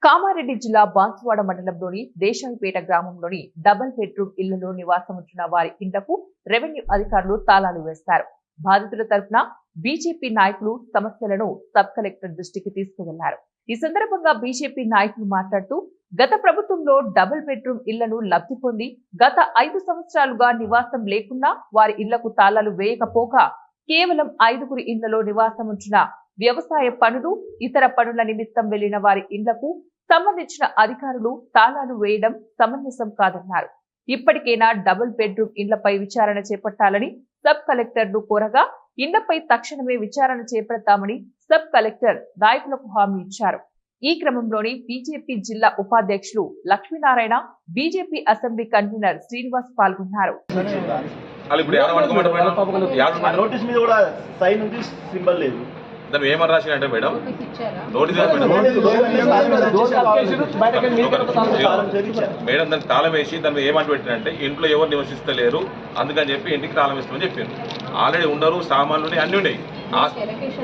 కామారెడ్డి జిల్లా బాన్సువాడ మండలంలోని దేశాయిపేట గ్రామంలోని డబుల్ బెడ్రూమ్ ఇళ్లలో నివాసం ఉంటున్న వారి ఇండ్లకు రెవెన్యూ అధికారులు తాళాలు వేస్తారు. బాధితుల తరఫున బీజేపీ నాయకులు సమస్యలను సబ్ కలెక్టర్ దృష్టికి తీసుకువెళ్లారు. ఈ సందర్భంగా బీజేపీ నాయకులు మాట్లాడుతూ, గత ప్రభుత్వంలో డబుల్ బెడ్రూమ్ ఇళ్లను లబ్ధి పొంది గత 5 సంవత్సరాలుగా నివాసం లేకున్నా వారి ఇళ్లకు తాళాలు వేయకపోగా కేవలం 5గురి ఇళ్లలో నివాసం ఉంచిన వ్యవసాయ పనులు, ఇతర పనుల నిమిత్తం వెళ్లిన వారి ఇళ్లకు సంబంధించిన అధికారులు తాళాలు వేయడం సమంజసం కాదన్నారు. ఇప్పటికైనా డబుల్ బెడ్రూమ్ ఇళ్లపై విచారణ చేపట్టాలని సబ్ కలెక్టర్లు కోరగా, ఇళ్లపై తక్షణమే విచారణ చేపడతామని సబ్ కలెక్టర్ నాయకులకు హామీ ఇచ్చారు. ఈ క్రమంలోని బీజేపీ జిల్లా ఉపాధ్యక్షులు Lakshminarayana, BJP assembly convener Srinivas పాల్గొన్నారు. దాన్ని ఏమని రాసినట్టే మేడం, నోటీస్ మేడం దానికి తాళం వేసి దాన్ని ఏమంటూ పెట్టినంటే ఇంట్లో ఎవరు నివసిస్తలేరు, అందుకని చెప్పి ఇంటికి తాళం ఇస్తామని చెప్పింది. ఆల్రెడీ ఉండరు, సామాన్లు అన్నీ ఉన్నాయి.